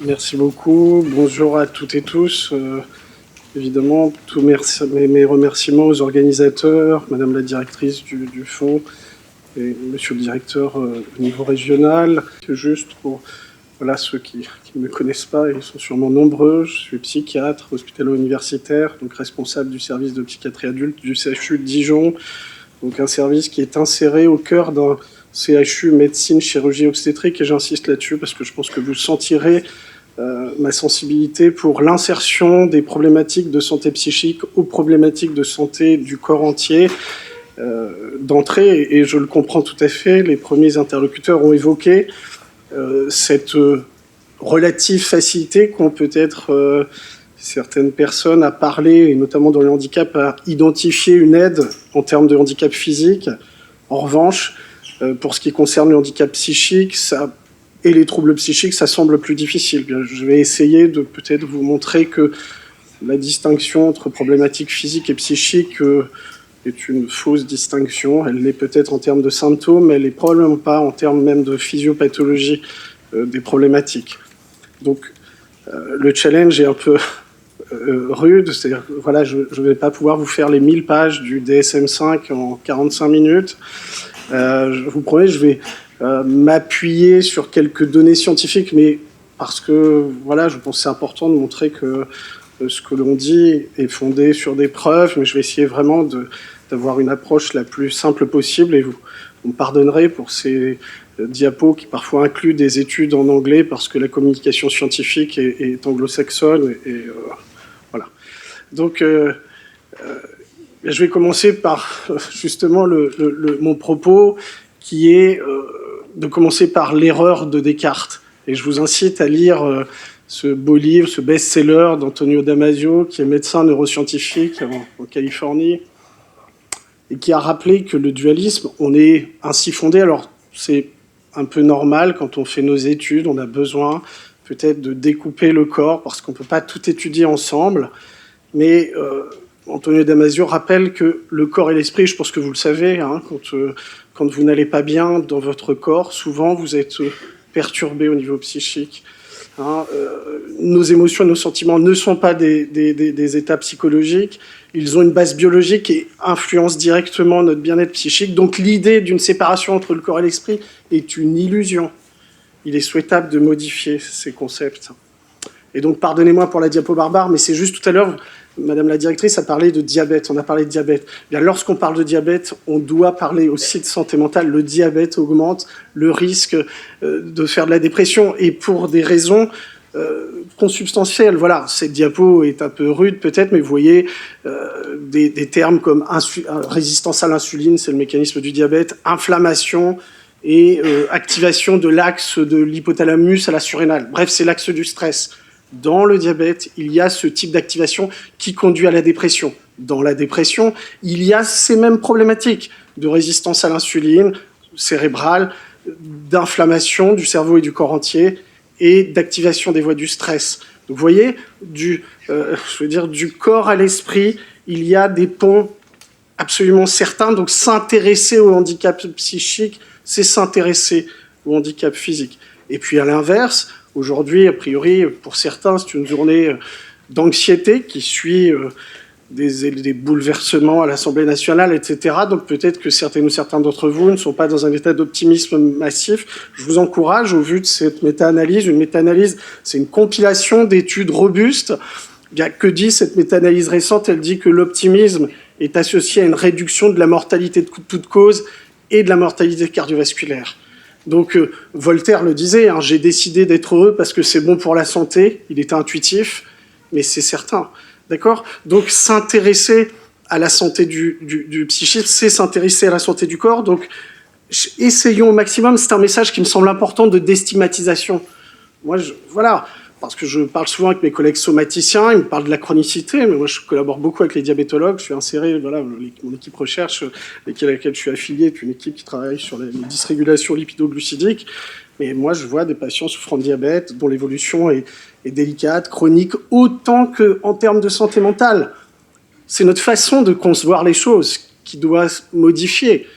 Merci beaucoup. Bonjour à toutes et tous. Évidemment, tous mes remerciements aux organisateurs, Madame la directrice du fonds et Monsieur le directeur au niveau régional. Juste pour ceux qui ne me connaissent pas, ils sont sûrement nombreux. Je suis psychiatre hospitalo-universitaire, donc responsable du service de psychiatrie adulte du CHU de Dijon, donc un service qui est inséré au cœur d'un CHU médecine, chirurgie obstétrique, et j'insiste là-dessus parce que je pense que vous sentirez ma sensibilité pour l'insertion des problématiques de santé psychique aux problématiques de santé du corps entier d'entrée, et je le comprends tout à fait. Les premiers interlocuteurs ont évoqué cette relative facilité qu'ont peut-être certaines personnes à parler, et notamment dans le handicap, à identifier une aide en termes de handicap physique. En revanche, pour ce qui concerne le handicap psychique et les troubles psychiques, ça semble plus difficile. Je vais essayer de peut-être vous montrer que la distinction entre problématiques physiques et psychiques est une fausse distinction. Elle l'est peut-être en termes de symptômes, mais elle n'est probablement pas en termes même de physiopathologie des problématiques. Donc le challenge est un peu rude, c'est-à-dire voilà, je ne vais pas pouvoir vous faire les 1000 pages du DSM-5 en 45 minutes. Je vous promets, je vais m'appuyer sur quelques données scientifiques, mais parce que voilà, je pense que c'est important de montrer que ce que l'on dit est fondé sur des preuves, mais je vais essayer vraiment d'avoir une approche la plus simple possible, et vous me pardonnerez pour ces diapos qui parfois incluent des études en anglais parce que la communication scientifique est anglo-saxonne, et voilà. Donc je vais commencer par justement mon propos qui est de commencer par l'erreur de Descartes. Et je vous incite à lire ce beau livre, ce best-seller d'Antonio Damasio, qui est médecin neuroscientifique en Californie, et qui a rappelé que le dualisme, on est ainsi fondé. Alors, c'est un peu normal quand on fait nos études, on a besoin peut-être de découper le corps, parce qu'on ne peut pas tout étudier ensemble, mais Antonio Damasio rappelle que le corps et l'esprit, je pense que vous le savez, hein, quand vous n'allez pas bien dans votre corps, souvent vous êtes perturbé au niveau psychique. Hein, nos émotions et nos sentiments ne sont pas des états psychologiques, ils ont une base biologique et influencent directement notre bien-être psychique. Donc l'idée d'une séparation entre le corps et l'esprit est une illusion. Il est souhaitable de modifier ces concepts. Et donc pardonnez-moi pour la diapo barbare, mais c'est juste tout à l'heure, Madame la directrice a parlé de diabète, on a parlé de diabète. Bien, lorsqu'on parle de diabète, on doit parler aussi de santé mentale. Le diabète augmente le risque de faire de la dépression, et pour des raisons consubstantielles. Voilà, cette diapo est un peu rude peut-être, mais vous voyez des termes comme résistance à l'insuline, c'est le mécanisme du diabète, inflammation et activation de l'axe de l'hypothalamus à la surrénale. Bref, c'est l'axe du stress. Dans le diabète, il y a ce type d'activation qui conduit à la dépression. Dans la dépression, il y a ces mêmes problématiques de résistance à l'insuline cérébrale, d'inflammation du cerveau et du corps entier, et d'activation des voies du stress. Donc vous voyez, du corps à l'esprit, il y a des ponts absolument certains. Donc s'intéresser au handicap psychique, c'est s'intéresser au handicap physique. Et puis à l'inverse, aujourd'hui, a priori, pour certains, c'est une journée d'anxiété qui suit des bouleversements à l'Assemblée nationale, etc. Donc peut-être que certaines ou certains d'entre vous ne sont pas dans un état d'optimisme massif. Je vous encourage, au vu de cette méta-analyse, une méta-analyse, c'est une compilation d'études robustes. Bien, que dit cette méta-analyse récente? Elle dit que l'optimisme est associé à une réduction de la mortalité de toute cause et de la mortalité cardiovasculaire. Donc Voltaire le disait, hein, j'ai décidé d'être heureux parce que c'est bon pour la santé. Il était intuitif, mais c'est certain. D'accord? Donc s'intéresser à la santé du psychisme, c'est s'intéresser à la santé du corps. Donc essayons au maximum, c'est un message qui me semble important de déstigmatisation. Moi, voilà, parce que je parle souvent avec mes collègues somaticiens, ils me parlent de la chronicité, mais moi je collabore beaucoup avec les diabétologues, je suis inséré, voilà, mon équipe recherche, à laquelle je suis affilié, est une équipe qui travaille sur les dysrégulations lipidoglucidiques, mais moi je vois des patients souffrant de diabète, dont l'évolution est délicate, chronique, autant qu'en termes de santé mentale. C'est notre façon de concevoir les choses qui doit se modifier.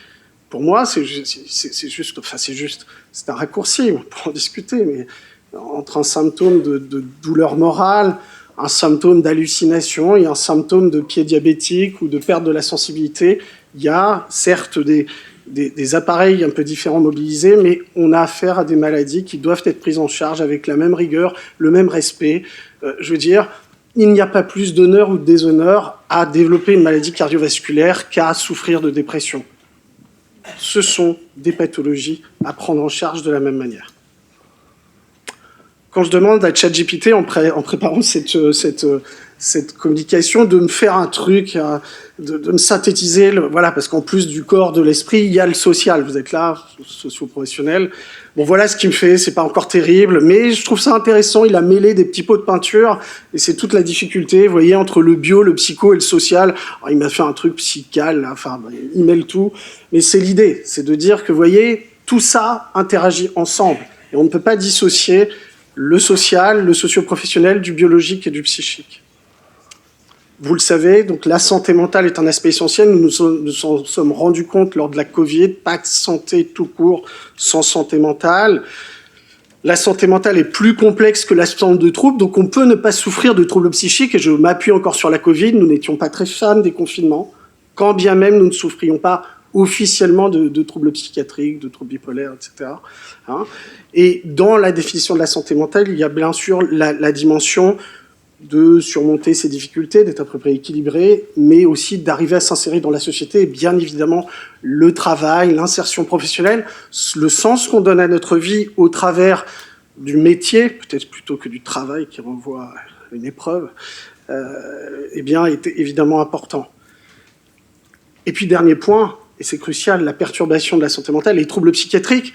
Pour moi, c'est un raccourci, on peut en discuter, mais entre un symptôme de douleur morale, un symptôme d'hallucination et un symptôme de pied diabétique ou de perte de la sensibilité. Il y a certes des appareils un peu différents mobilisés, mais on a affaire à des maladies qui doivent être prises en charge avec la même rigueur, le même respect. Je veux dire, il n'y a pas plus d'honneur ou de déshonneur à développer une maladie cardiovasculaire qu'à souffrir de dépression. Ce sont des pathologies à prendre en charge de la même manière. Quand je demande à ChatGPT, en préparant cette communication, de me faire un truc, de me synthétiser, voilà, parce qu'en plus du corps, de l'esprit, il y a le social. Vous êtes là, socio-professionnel. Bon, voilà ce qu'il me fait, c'est pas encore terrible, mais je trouve ça intéressant. Il a mêlé des petits pots de peinture, et c'est toute la difficulté, vous voyez, entre le bio, le psycho et le social. Alors, il m'a fait un truc psychical, là, enfin, il mêle tout. Mais c'est l'idée, c'est de dire que, vous voyez, tout ça interagit ensemble. Et on ne peut pas dissocier le social, le socio-professionnel, du biologique et du psychique. Vous le savez, donc la santé mentale est un aspect essentiel. Nous nous en sommes rendus compte lors de la Covid, pas de santé tout court sans santé mentale. La santé mentale est plus complexe que l'ensemble de troubles, donc on peut ne pas souffrir de troubles psychiques, et je m'appuie encore sur la Covid, nous n'étions pas très fans des confinements, quand bien même nous ne souffrions pas officiellement de troubles psychiatriques, de troubles bipolaires, etc. Et dans la définition de la santé mentale, il y a bien sûr la dimension de surmonter ces difficultés, d'être à peu près équilibré, mais aussi d'arriver à s'insérer dans la société, et bien évidemment le travail, l'insertion professionnelle, le sens qu'on donne à notre vie au travers du métier, peut-être plutôt que du travail qui renvoie à une épreuve, eh bien, est évidemment important. Et puis dernier point, et c'est crucial, la perturbation de la santé mentale, les troubles psychiatriques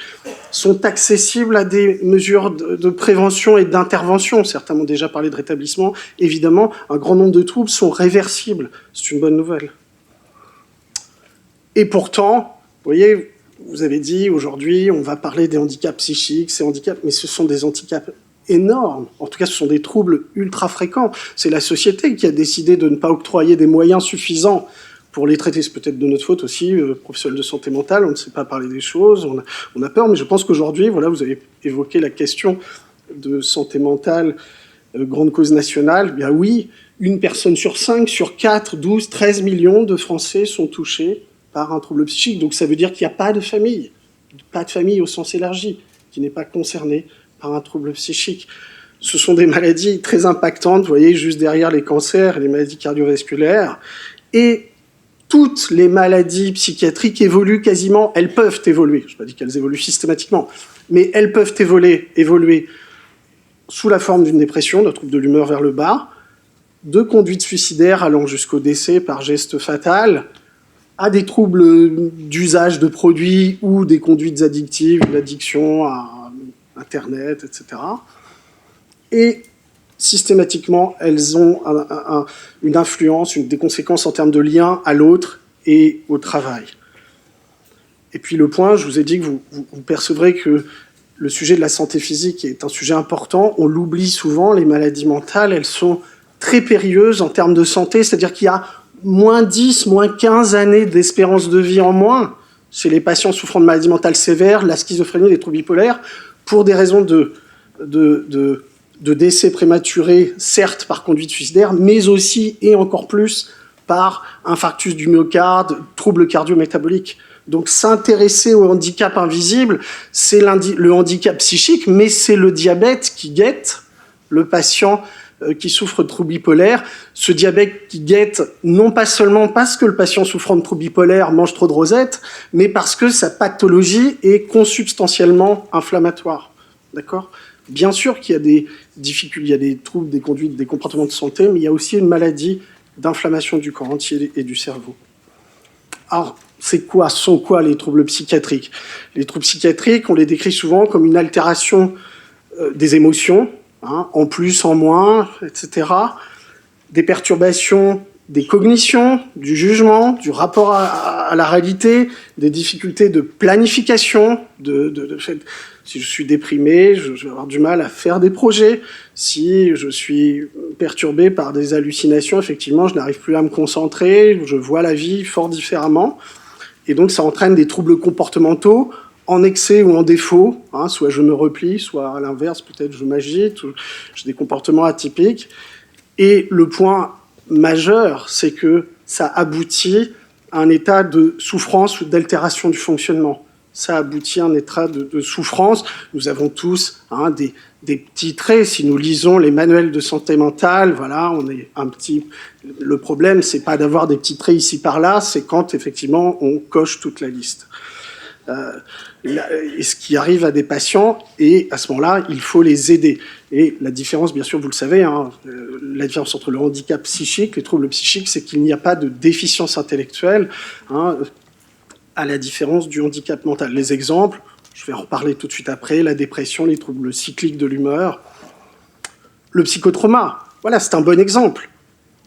sont accessibles à des mesures de prévention et d'intervention. Certains m'ont déjà parlé de rétablissement. Évidemment, un grand nombre de troubles sont réversibles. C'est une bonne nouvelle. Et pourtant, vous voyez, vous avez dit aujourd'hui, on va parler des handicaps psychiques, ces handicaps, mais ce sont des handicaps énormes. En tout cas, ce sont des troubles ultra fréquents. C'est la société qui a décidé de ne pas octroyer des moyens suffisants pour les traiter. C'est peut-être de notre faute aussi, professionnels de santé mentale, on ne sait pas parler des choses, on a peur, mais je pense qu'aujourd'hui, voilà, vous avez évoqué la question de santé mentale, grande cause nationale. Bien oui, une personne sur 5, sur 4, 12, 13 millions de Français sont touchés par un trouble psychique. Donc ça veut dire qu'il n'y a pas de famille au sens élargi, qui n'est pas concernée par un trouble psychique. Ce sont des maladies très impactantes, vous voyez, juste derrière les cancers et les maladies cardiovasculaires. Et toutes les maladies psychiatriques évoluent quasiment, elles peuvent évoluer, je n'ai pas dit qu'elles évoluent systématiquement, mais elles peuvent évoluer sous la forme d'une dépression, d'un trouble de l'humeur vers le bas, de conduite suicidaire allant jusqu'au décès par geste fatal, à des troubles d'usage de produits ou des conduites addictives, l'addiction à Internet, etc. Et systématiquement, elles ont une influence, des conséquences en termes de lien à l'autre et au travail. Et puis le point, je vous ai dit que vous percevrez que le sujet de la santé physique est un sujet important. On l'oublie souvent, les maladies mentales, elles sont très périlleuses en termes de santé, c'est-à-dire qu'il y a moins 10, moins 15 années d'espérance de vie en moins chez les patients souffrant de maladies mentales sévères, la schizophrénie, les troubles bipolaires, pour des raisons de décès prématurés, certes par conduite suicidaire, mais aussi et encore plus par infarctus du myocarde, troubles cardio-métaboliques. Donc s'intéresser au handicap invisible, c'est le handicap psychique, mais c'est le diabète qui guette le patient qui souffre de troubles bipolaires. Ce diabète qui guette non pas seulement parce que le patient souffrant de troubles bipolaires mange trop de rosettes, mais parce que sa pathologie est consubstantiellement inflammatoire. D'accord ? Bien sûr qu'il y a des difficultés, il y a des troubles, des conduites, des comportements de santé, mais il y a aussi une maladie d'inflammation du corps entier et du cerveau. Alors, sont quoi les troubles psychiatriques ? Les troubles psychiatriques, on les décrit souvent comme une altération des émotions, en plus, en moins, etc. Des perturbations des cognitions, du jugement, du rapport à la réalité, des difficultés de planification, si je suis déprimé, je vais avoir du mal à faire des projets. Si je suis perturbé par des hallucinations, effectivement, je n'arrive plus à me concentrer, je vois la vie fort différemment. Et donc, ça entraîne des troubles comportementaux en excès ou en défaut, hein, soit je me replie, soit à l'inverse, peut-être je m'agite, ou j'ai des comportements atypiques. Et le point majeur, c'est que ça aboutit à un état de souffrance ou d'altération du fonctionnement. Ça aboutit à un état de souffrance. Nous avons tous des petits traits. Si nous lisons les manuels de santé mentale, voilà, on est un petit. Le problème, c'est pas d'avoir des petits traits ici par là, c'est quand effectivement on coche toute la liste. Et ce qui arrive à des patients, et à ce moment-là, il faut les aider. Et la différence, bien sûr, vous le savez, hein, la différence entre le handicap psychique, les troubles psychiques, c'est qu'il n'y a pas de déficience intellectuelle, hein, à la différence du handicap mental. Les exemples, je vais en reparler tout de suite après, la dépression, les troubles cycliques de l'humeur, le psychotrauma, voilà, c'est un bon exemple.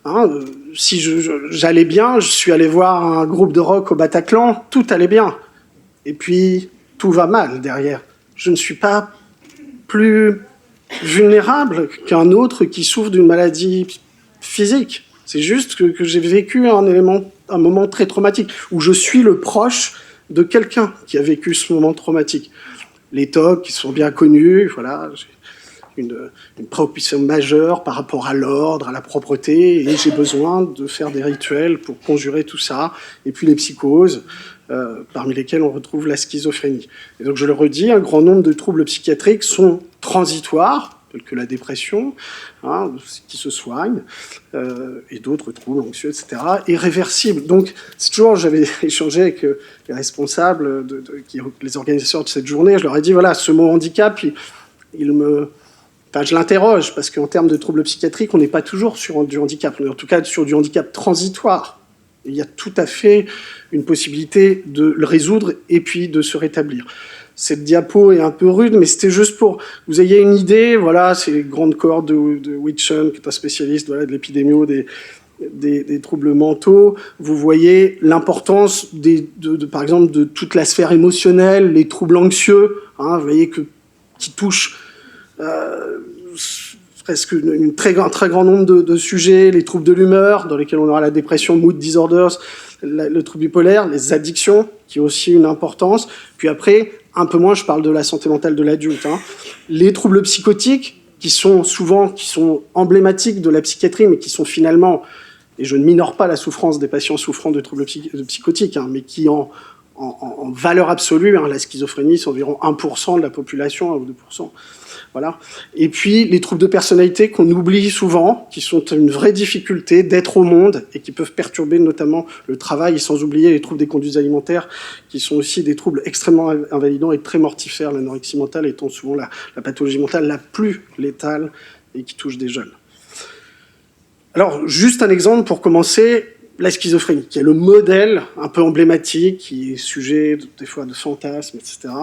Hein, si j'allais bien, je suis allé voir un groupe de rock au Bataclan, tout allait bien. Et puis, tout va mal derrière. Je ne suis pas plus vulnérable qu'un autre qui souffre d'une maladie physique. C'est juste que j'ai vécu un moment très traumatique, où je suis le proche de quelqu'un qui a vécu ce moment traumatique. Les TOC, qui sont bien connus, voilà, j'ai une préoccupation majeure par rapport à l'ordre, à la propreté, et j'ai besoin de faire des rituels pour conjurer tout ça. Et puis les psychoses, parmi lesquelles on retrouve la schizophrénie. Et donc je le redis, un grand nombre de troubles psychiatriques sont transitoires, tels que la dépression, hein, qui se soignent, et d'autres troubles anxieux, etc., et réversibles. Donc c'est toujours, j'avais échangé avec les responsables, les organisateurs de cette journée, je leur ai dit, voilà, ce mot handicap, je l'interroge, parce qu'en termes de troubles psychiatriques, on n'est pas toujours sur du handicap, on est en tout cas sur du handicap transitoire. Il y a tout à fait une possibilité de le résoudre et puis de se rétablir. Cette diapo est un peu rude, mais c'était juste pour que vous ayez une idée. Voilà, c'est les grandes cohortes de Witchen, qui est un spécialiste, voilà, de l'épidémio des troubles mentaux. Vous voyez l'importance, par exemple, de toute la sphère émotionnelle, les troubles anxieux, hein, vous voyez qui touchent presque un très grand nombre de sujets, les troubles de l'humeur, dans lesquels on aura la dépression, mood disorders, le trouble bipolaire, les addictions, qui ont aussi une importance. Puis après, un peu moins, je parle de la santé mentale de l'adulte. Hein. Les troubles psychotiques, qui sont emblématiques de la psychiatrie, mais qui sont finalement, et je ne minore pas la souffrance des patients souffrant de troubles psychotiques, hein, mais qui en valeur absolue, hein, la schizophrénie, c'est environ 1% de la population, 1 ou 2%. Voilà. Et puis les troubles de personnalité qu'on oublie souvent, qui sont une vraie difficulté d'être au monde et qui peuvent perturber notamment le travail, et sans oublier les troubles des conduites alimentaires, qui sont aussi des troubles extrêmement invalidants et très mortifères, l'anorexie mentale étant souvent la pathologie mentale la plus létale et qui touche des jeunes. Alors, juste un exemple pour commencer, la schizophrénie, qui est le modèle un peu emblématique, qui est sujet des fois de fantasmes, etc.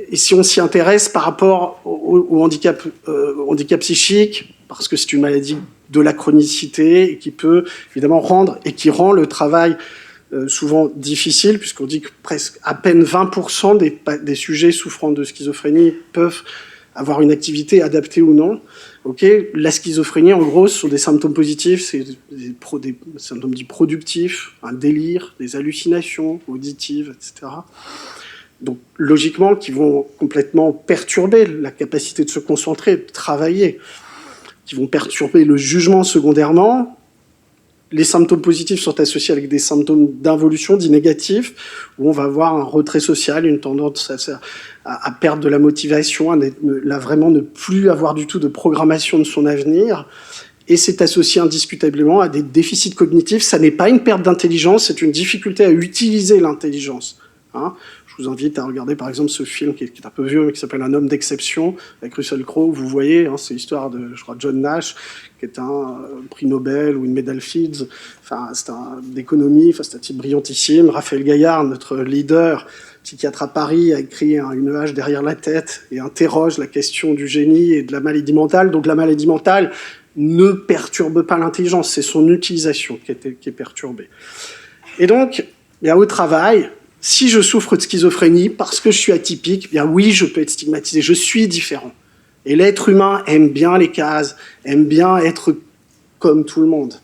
Et si on s'y intéresse par rapport au handicap psychique, parce que c'est une maladie de la chronicité et qui peut évidemment qui rend le travail souvent difficile, puisqu'on dit que presque à peine 20% des sujets souffrant de schizophrénie peuvent avoir une activité adaptée ou non. Okay, la schizophrénie, en gros, ce sont des symptômes positifs, c'est des symptômes dits productifs, un délire, des hallucinations auditives, etc. Donc, logiquement, qui vont complètement perturber la capacité de se concentrer, de travailler, qui vont perturber le jugement secondairement. Les symptômes positifs sont associés avec des symptômes d'involution, dits négatifs, où on va avoir un retrait social, une tendance à perdre de la motivation, à vraiment ne plus avoir du tout de programmation de son avenir. Et c'est associé indiscutablement à des déficits cognitifs. Ça n'est pas une perte d'intelligence, c'est une difficulté à utiliser l'intelligence. Hein. Je vous invite à regarder par exemple ce film qui est un peu vieux, mais qui s'appelle Un homme d'exception, avec Russell Crowe. Vous voyez, hein, c'est l'histoire de, je crois, John Nash, qui est un prix Nobel ou une médaille Fields. Enfin, c'est d'économie, c'est un type brillantissime. Raphaël Gaillard, notre leader, psychiatre à Paris, a écrit Une hache derrière la tête et interroge la question du génie et de la maladie mentale. Donc la maladie mentale ne perturbe pas l'intelligence, c'est son utilisation qui est perturbée. Et donc, au travail, si je souffre de schizophrénie parce que je suis atypique, bien oui, je peux être stigmatisé, je suis différent. Et l'être humain aime bien les cases, aime bien être comme tout le monde.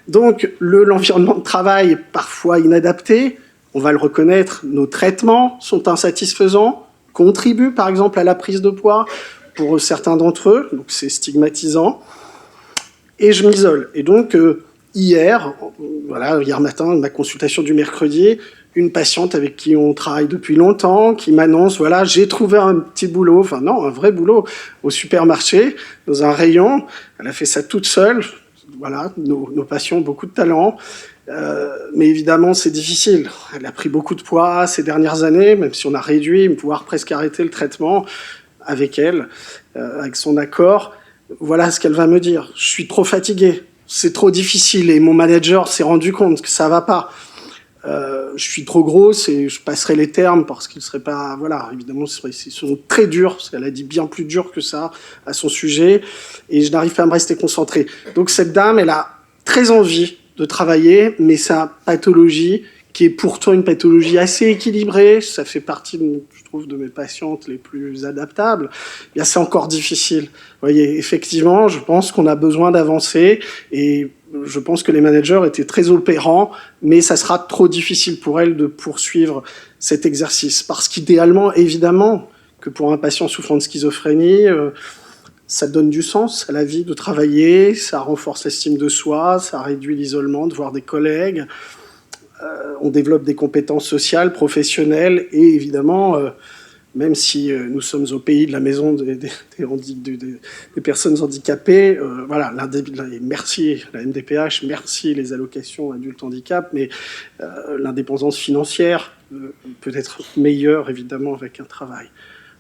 Donc, l'environnement de travail est parfois inadapté, on va le reconnaître, nos traitements sont insatisfaisants, contribuent par exemple à la prise de poids pour certains d'entre eux, donc c'est stigmatisant, et je m'isole. Et donc, hier matin, ma consultation du mercredi, une patiente avec qui on travaille depuis longtemps, qui m'annonce, voilà, j'ai trouvé un petit boulot, enfin non, un vrai boulot, au supermarché, dans un rayon. Elle a fait ça toute seule. Voilà, nos patients ont beaucoup de talent. Mais évidemment, c'est difficile. Elle a pris beaucoup de poids ces dernières années, même si on a réduit, voire presque arrêté le traitement avec elle, avec son accord. Voilà ce qu'elle va me dire. Je suis trop fatiguée, c'est trop difficile, et mon manager s'est rendu compte que ça va pas. Je suis trop grosse, et je passerai les termes parce qu'ils seraient pas, voilà, évidemment, ils sont très durs, parce qu'elle a dit bien plus dur que ça à son sujet, et je n'arrive pas à me rester concentrée. Donc cette dame, elle a très envie de travailler, mais sa pathologie, qui est pourtant une pathologie assez équilibrée, ça fait partie, je trouve, de mes patientes les plus adaptables, eh bien c'est encore difficile. Vous voyez, effectivement, je pense qu'on a besoin d'avancer, et je pense que les managers étaient très opérants, mais ça sera trop difficile pour elles de poursuivre cet exercice. Parce qu'idéalement, évidemment, que pour un patient souffrant de schizophrénie, ça donne du sens à la vie de travailler, ça renforce l'estime de soi, ça réduit l'isolement de voir des collègues, on développe des compétences sociales, professionnelles, et évidemment, même si nous sommes au pays de la maison des personnes handicapées, voilà, merci la MDPH, merci les allocations adultes handicap, mais l'indépendance financière peut être meilleure, évidemment, avec un travail.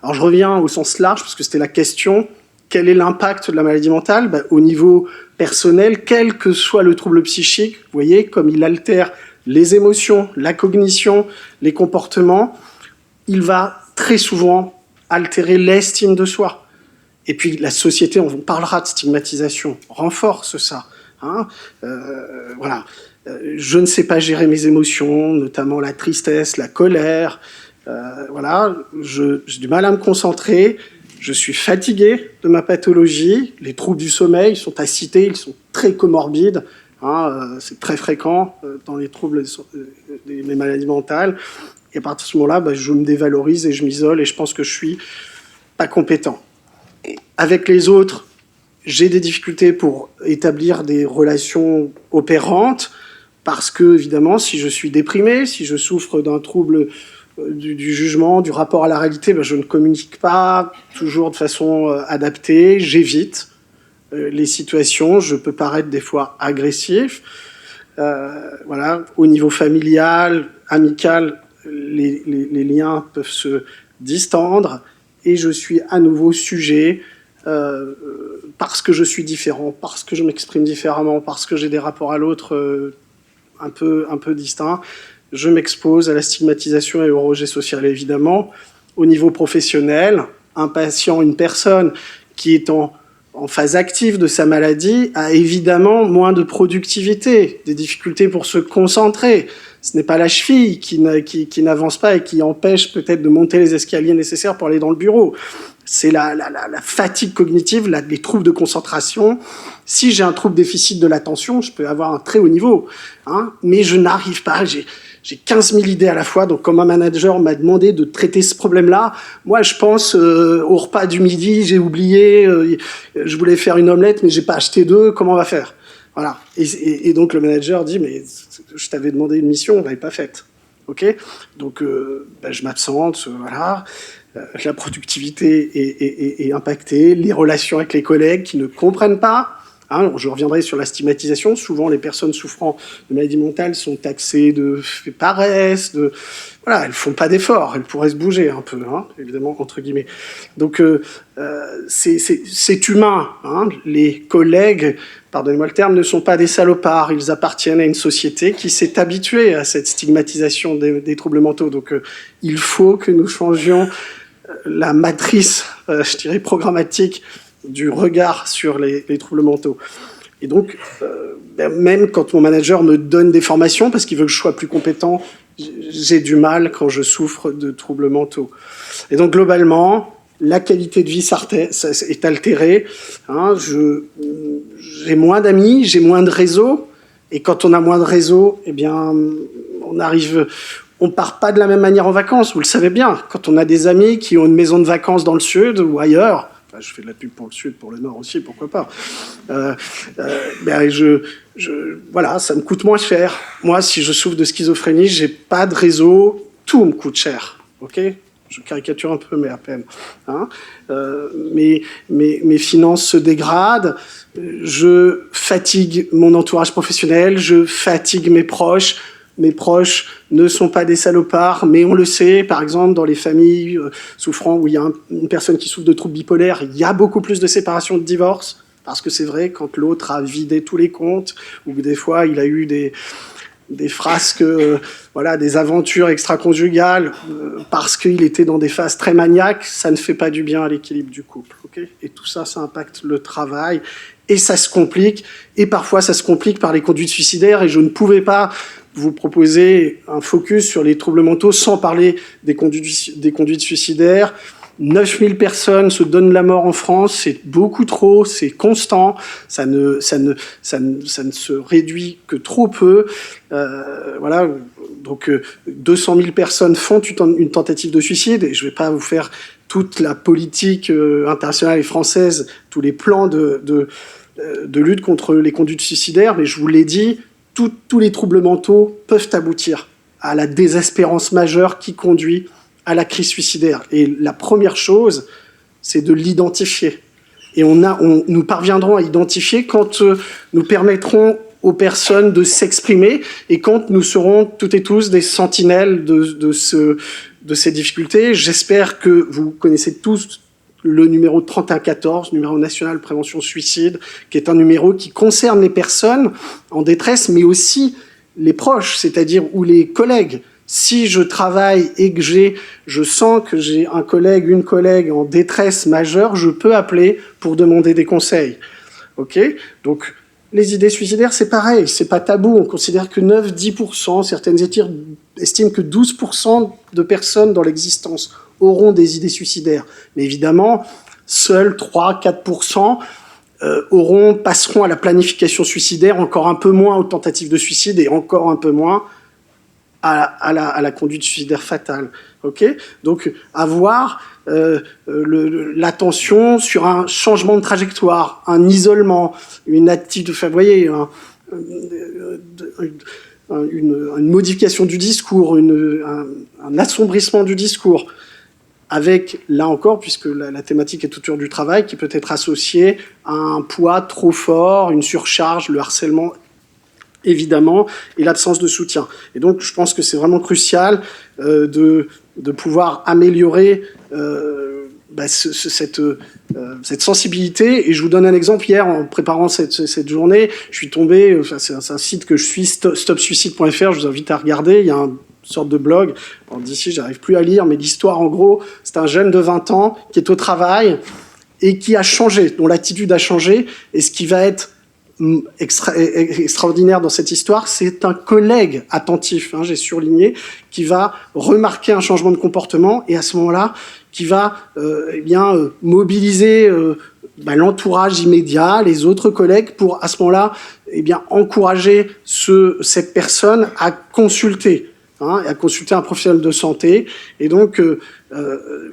Alors je reviens au sens large, parce que c'était la question, quel est l'impact de la maladie mentale ? Au niveau personnel, quel que soit le trouble psychique, vous voyez, comme il altère les émotions, la cognition, les comportements, il va très souvent altérer l'estime de soi. Et puis la société, on parlera de stigmatisation, renforce ça. Hein, voilà. Je ne sais pas gérer mes émotions, notamment la tristesse, la colère. Voilà, j'ai du mal à me concentrer. Je suis fatigué de ma pathologie. Les troubles du sommeil sont à citer, ils sont très comorbides. Hein, c'est très fréquent dans les troubles des maladies mentales. Et à partir de ce moment-là, je me dévalorise et je m'isole, et je pense que je suis pas compétent. Et avec les autres, j'ai des difficultés pour établir des relations opérantes, parce que, évidemment, si je suis déprimé, si je souffre d'un trouble du jugement, du rapport à la réalité, je ne communique pas toujours de façon adaptée, j'évite les situations, je peux paraître des fois agressif. Voilà, au niveau familial, amical, les liens peuvent se distendre, et je suis à nouveau sujet, parce que je suis différent, parce que je m'exprime différemment, parce que j'ai des rapports à l'autre un peu distincts, je m'expose à la stigmatisation et au rejet social. Et évidemment, au niveau professionnel, un patient, une personne qui est en phase active de sa maladie a évidemment moins de productivité, des difficultés pour se concentrer. Ce n'est pas la cheville qui n'avance pas et qui empêche peut-être de monter les escaliers nécessaires pour aller dans le bureau. C'est la fatigue cognitive, les troubles de concentration. Si j'ai un trouble déficit de l'attention, je peux avoir un très haut niveau, hein, mais je n'arrive pas, j'ai 15 000 idées à la fois, donc comme un manager m'a demandé de traiter ce problème-là, moi je pense au repas du midi, j'ai oublié, je voulais faire une omelette, mais j'ai pas acheté d'œufs, comment on va faire ? Voilà. Et donc le manager dit, mais je t'avais demandé une mission, on l'avait pas faite. Ok ? Donc je m'absente, voilà. La productivité est impactée, les relations avec les collègues qui ne comprennent pas. Hein, je reviendrai sur la stigmatisation. Souvent, les personnes souffrant de maladie mentale sont taxées de paresse, voilà, elles font pas d'efforts, elles pourraient se bouger un peu, hein, évidemment, entre guillemets. Donc, c'est humain. Hein, les collègues, pardonnez-moi le terme, ne sont pas des salopards. Ils appartiennent à une société qui s'est habituée à cette stigmatisation des troubles mentaux. Donc, il faut que nous changions la matrice, je dirais, programmatique du regard sur les troubles mentaux. Et donc, même quand mon manager me donne des formations, parce qu'il veut que je sois plus compétent, j'ai du mal quand je souffre de troubles mentaux. Et donc, globalement, la qualité de vie est altérée. Hein, j'ai moins d'amis, j'ai moins de réseau. Et quand on a moins de réseau, eh bien, on arrive on part pas de la même manière en vacances, vous le savez bien. Quand on a des amis qui ont une maison de vacances dans le sud ou ailleurs, enfin, je fais de la pub pour le sud, pour le nord aussi, pourquoi pas. Voilà, ça me coûte moins cher. Moi, si je souffre de schizophrénie, j'ai pas de réseau, tout me coûte cher, ok ? Je caricature un peu, mais à peine. Hein, mes finances se dégradent, je fatigue mon entourage professionnel, je fatigue mes proches. Mes proches ne sont pas des salopards, mais on le sait, par exemple, dans les familles souffrant, où il y a une personne qui souffre de troubles bipolaires, il y a beaucoup plus de séparations, de divorces, parce que c'est vrai, quand l'autre a vidé tous les comptes, ou que des fois il a eu des frasques, voilà, des aventures extra-conjugales, parce qu'il était dans des phases très maniaques, ça ne fait pas du bien à l'équilibre du couple. Okay, et tout ça, ça impacte le travail, et ça se complique, et parfois ça se complique par les conduites suicidaires, et je ne pouvais pas vous proposer un focus sur les troubles mentaux sans parler des conduites suicidaires. 9000 personnes se donnent la mort en France, c'est beaucoup trop, c'est constant, ça ne se réduit que trop peu. Voilà, donc 200 000 personnes font une tentative de suicide, et je ne vais pas vous faire toute la politique internationale et française, tous les plans de lutte contre les conduites suicidaires, mais je vous l'ai dit, tous les troubles mentaux peuvent aboutir à la désespérance majeure qui conduit à la crise suicidaire. Et la première chose, c'est de l'identifier. Et nous parviendrons à identifier quand nous permettrons aux personnes de s'exprimer et quand nous serons toutes et tous des sentinelles de ces difficultés. J'espère que vous connaissez tous le numéro 3114, numéro national prévention suicide, qui est un numéro qui concerne les personnes en détresse, mais aussi les proches, c'est-à-dire ou les collègues. Si je travaille et que je sens que j'ai un collègue, une collègue en détresse majeure, je peux appeler pour demander des conseils. Ok ? Donc, les idées suicidaires, c'est pareil, c'est pas tabou. On considère que 9-10%, certaines études estiment que 12% de personnes dans l'existence auront des idées suicidaires. Mais évidemment, seuls 3-4% passeront à la planification suicidaire, encore un peu moins aux tentatives de suicide et encore un peu moins à la conduite suicidaire fatale. Okay ? Donc, avoir l'attention sur un changement de trajectoire, un isolement, une attitude, enfin, vous voyez, une modification du discours, un assombrissement du discours, avec, là encore, puisque la thématique est autour du travail, qui peut être associée à un poids trop fort, une surcharge, le harcèlement, évidemment, et l'absence de soutien. Et donc, je pense que c'est vraiment crucial de pouvoir améliorer cette sensibilité. Et je vous donne un exemple. Hier, en préparant cette journée, je suis tombé, c'est un site que je suis, stopsuicide.fr, je vous invite à regarder, il y a une sorte de blog. Alors, d'ici, j'arrive plus à lire, mais l'histoire, en gros, c'est un jeune de 20 ans qui est au travail et qui a changé, dont l'attitude a changé, et ce qui va être extraordinaire dans cette histoire, c'est un collègue attentif, j'ai surligné, qui va remarquer un changement de comportement et à ce moment-là, qui va mobiliser l'entourage immédiat, les autres collègues, pour à ce moment-là encourager cette personne à consulter. À consulter un professionnel de santé. Et donc, vous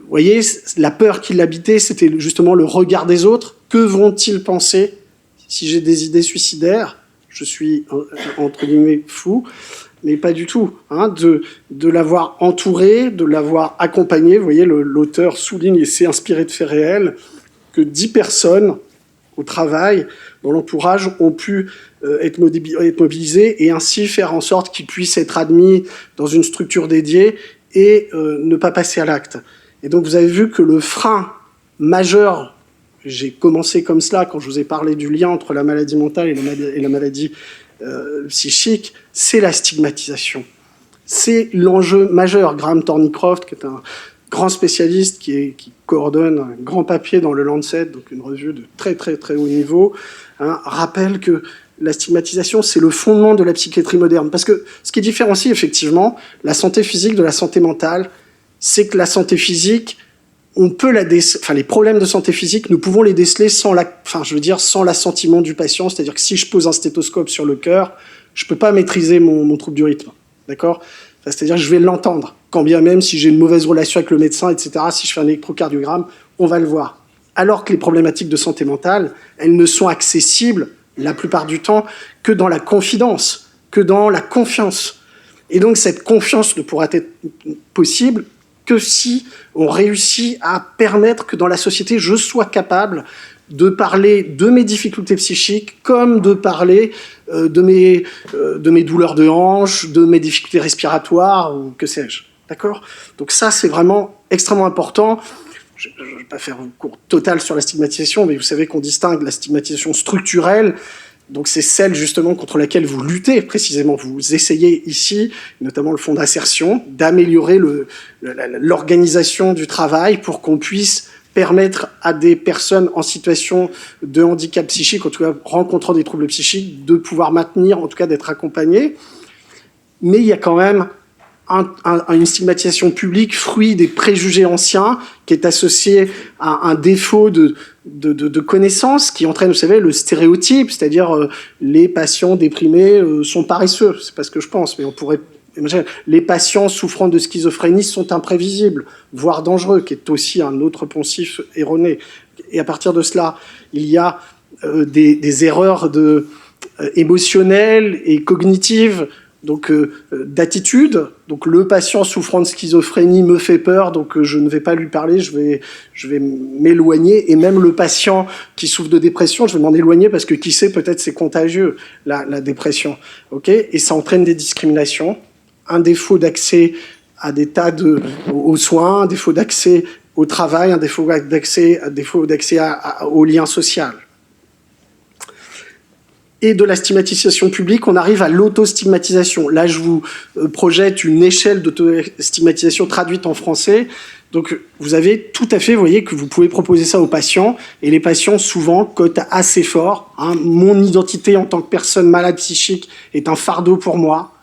voyez, la peur qui l'habitait, c'était justement le regard des autres. Que vont-ils penser si j'ai des idées suicidaires? Je suis, entre guillemets, fou, mais pas du tout. De l'avoir entouré, de l'avoir accompagné. Vous voyez, l'auteur souligne, et c'est inspiré de faits réels, que 10 personnes au travail, dans l'entourage, ont pu être mobilisés et ainsi faire en sorte qu'ils puissent être admis dans une structure dédiée et ne pas passer à l'acte. Et donc vous avez vu que le frein majeur, j'ai commencé comme cela quand je vous ai parlé du lien entre la maladie mentale et la maladie psychique, c'est la stigmatisation. C'est l'enjeu majeur. Graham Thornycroft, qui est un grand spécialiste qui coordonne un grand papier dans le Lancet, donc une revue de très très très haut niveau, rappelle que la stigmatisation, c'est le fondement de la psychiatrie moderne. Parce que ce qui différencie effectivement la santé physique de la santé mentale, c'est que la santé physique, on peut les problèmes de santé physique, nous pouvons les déceler sans l'assentiment du patient. C'est-à-dire que si je pose un stéthoscope sur le cœur, je peux pas maîtriser mon trouble du rythme. D'accord ? C'est-à-dire que je vais l'entendre, quand bien même si j'ai une mauvaise relation avec le médecin, etc., si je fais un électrocardiogramme, on va le voir. Alors que les problématiques de santé mentale, elles ne sont accessibles, la plupart du temps, que dans la confidence, que dans la confiance. Et donc cette confiance ne pourra être possible que si on réussit à permettre que dans la société, je sois capable de parler de mes difficultés psychiques comme de parler de mes douleurs de hanche, de mes difficultés respiratoires ou que sais-je. D'accord ? Donc ça, c'est vraiment extrêmement important. Je ne vais pas faire un cours total sur la stigmatisation, mais vous savez qu'on distingue la stigmatisation structurelle. Donc c'est celle justement contre laquelle vous luttez précisément. Vous essayez ici, notamment le fonds d'insertion, d'améliorer l'organisation du travail pour qu'on puisse permettre à des personnes en situation de handicap psychique, en tout cas rencontrant des troubles psychiques, de pouvoir maintenir, en tout cas d'être accompagnés. Mais il y a quand même une stigmatisation publique, fruit des préjugés anciens, qui est associée à un défaut de connaissances, qui entraîne, vous savez, le stéréotype, c'est-à-dire les patients déprimés sont paresseux. C'est pas ce que je pense, mais on pourrait imaginer. Les patients souffrant de schizophrénie sont imprévisibles, voire dangereux, qui est aussi un autre poncif erroné. Et à partir de cela, il y a des erreurs émotionnelles et cognitives, donc d'attitude. Donc le patient souffrant de schizophrénie me fait peur, donc je ne vais pas lui parler, je vais m'éloigner. Et même le patient qui souffre de dépression, je vais m'en éloigner parce que qui sait, peut-être c'est contagieux, la dépression. Okay ? Et ça entraîne des discriminations, un défaut d'accès à des tas aux soins, un défaut d'accès au travail, un défaut d'accès au lien social. Et de la stigmatisation publique, on arrive à l'autostigmatisation. Là, je vous projette une échelle d'autostigmatisation traduite en français. Donc, vous avez tout à fait, vous voyez, que vous pouvez proposer ça aux patients. Et les patients, souvent, cotent assez fort. Mon identité en tant que personne malade psychique est un fardeau pour moi.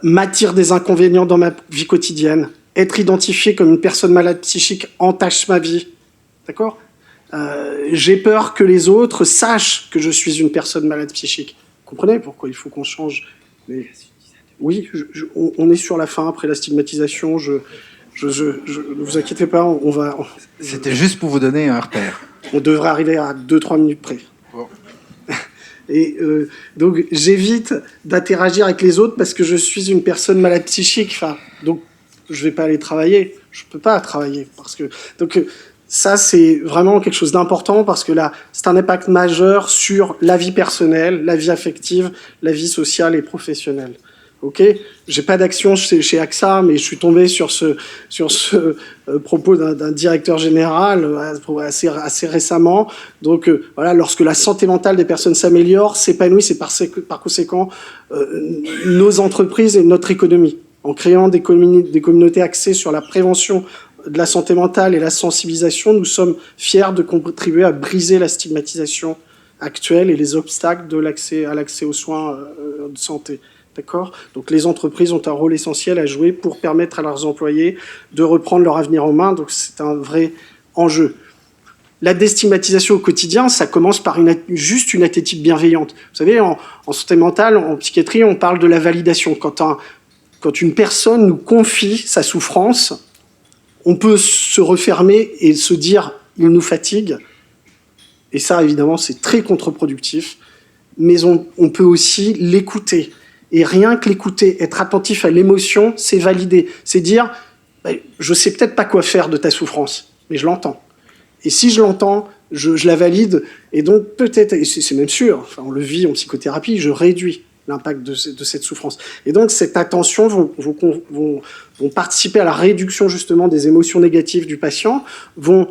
M'attire des inconvénients dans ma vie quotidienne. Être identifié comme une personne malade psychique entache ma vie. D'accord ? J'ai peur que les autres sachent que je suis une personne malade psychique. Vous comprenez pourquoi il faut qu'on change ? Mais oui, on est sur la fin après la stigmatisation. Ne vous inquiétez pas, on va... C'était juste pour vous donner un repère. On devrait arriver à 2-3 minutes près. Bon. Et donc, j'évite d'interagir avec les autres parce que je suis une personne malade psychique. Enfin, donc, je ne vais pas aller travailler. Je ne peux pas travailler. Parce que... Donc, ça, c'est vraiment quelque chose d'important parce que là, c'est un impact majeur sur la vie personnelle, la vie affective, la vie sociale et professionnelle. Ok ? J'ai pas d'action chez AXA, mais je suis tombé sur ce propos d'un directeur général assez récemment. Donc voilà, lorsque la santé mentale des personnes s'améliore, s'épanouit, c'est par conséquent nos entreprises et notre économie. En créant des communautés axées sur la prévention de la santé mentale et la sensibilisation, nous sommes fiers de contribuer à briser la stigmatisation actuelle et les obstacles à l'accès aux soins de santé. D'accord ? Donc les entreprises ont un rôle essentiel à jouer pour permettre à leurs employés de reprendre leur avenir en main. Donc c'est un vrai enjeu. La déstigmatisation au quotidien, ça commence par juste une attitude bienveillante. Vous savez, en santé mentale, en psychiatrie, on parle de la validation. Quand une personne nous confie sa souffrance, on peut se refermer et se dire « il nous fatigue ». Et ça, évidemment, c'est très contre-productif. Mais on peut aussi l'écouter. Et rien que l'écouter, être attentif à l'émotion, c'est valider. C'est dire « je sais peut-être pas quoi faire de ta souffrance, mais je l'entends. Et si je l'entends, je la valide. Et donc peut-être, et c'est même sûr, enfin, on le vit en psychothérapie, je réduis l'impact de cette souffrance. Et donc, cette attention vont participer à la réduction, justement, des émotions négatives du patient, vont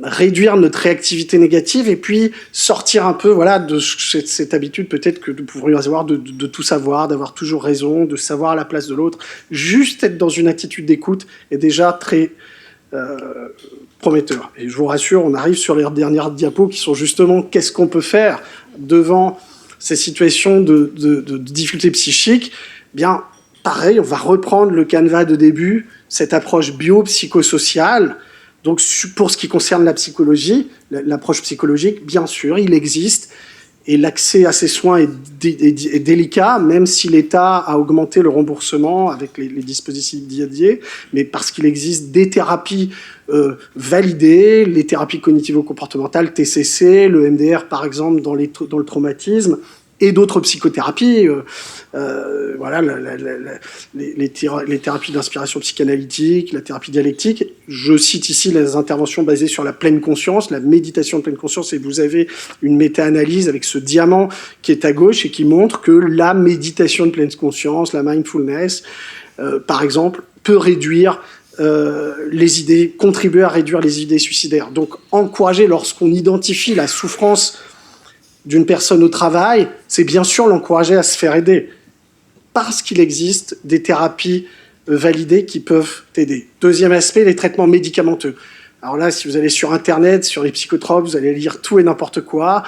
réduire notre réactivité négative et puis sortir un peu voilà, de cette habitude, peut-être, que nous pourrions avoir de tout savoir, d'avoir toujours raison, de savoir à la place de l'autre. Juste être dans une attitude d'écoute est déjà très prometteur. Et je vous rassure, on arrive sur les dernières diapos qui sont justement qu'est-ce qu'on peut faire devant ces situations de difficultés psychiques. Bien, pareil, on va reprendre le canevas de début, cette approche bio-psychosociale. Donc, pour ce qui concerne la psychologie, l'approche psychologique, bien sûr, il existe et l'accès à ces soins est délicat, même si l'État a augmenté le remboursement avec les dispositifs dédiés, mais parce qu'il existe des thérapies validées, les thérapies cognitivo-comportementales, TCC, le MDR par exemple dans le traumatisme, et d'autres psychothérapies, voilà, les thérapies d'inspiration psychanalytique, la thérapie dialectique. Je cite ici les interventions basées sur la pleine conscience, la méditation de pleine conscience, et vous avez une méta-analyse avec ce diamant qui est à gauche et qui montre que la méditation de pleine conscience, la mindfulness, par exemple, peut réduire les idées, contribuer à réduire les idées suicidaires. Donc, encourager lorsqu'on identifie la souffrance d'une personne au travail, c'est bien sûr l'encourager à se faire aider, parce qu'il existe des thérapies validées qui peuvent t'aider. Deuxième aspect, les traitements médicamenteux. Alors là, si vous allez sur Internet, sur les psychotropes, vous allez lire tout et n'importe quoi.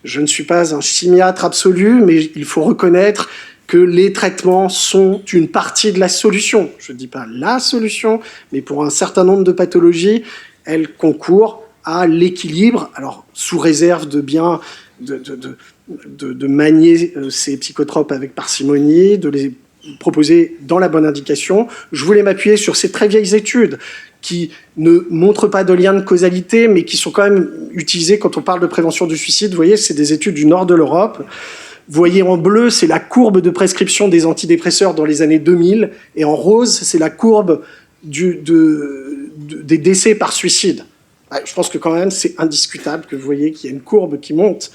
Je ne suis pas un chimiatre absolu, mais il faut reconnaître que les traitements sont une partie de la solution. Je ne dis pas la solution, mais pour un certain nombre de pathologies, elles concourent à l'équilibre, alors sous réserve de bien de manier ces psychotropes avec parcimonie, de les proposer dans la bonne indication. Je voulais m'appuyer sur ces très vieilles études qui ne montrent pas de lien de causalité, mais qui sont quand même utilisées quand on parle de prévention du suicide. Vous voyez, c'est des études du nord de l'Europe. Vous voyez en bleu, c'est la courbe de prescription des antidépresseurs dans les années 2000, et en rose, c'est la courbe des décès par suicide. Je pense que quand même, c'est indiscutable que vous voyez qu'il y a une courbe qui monte.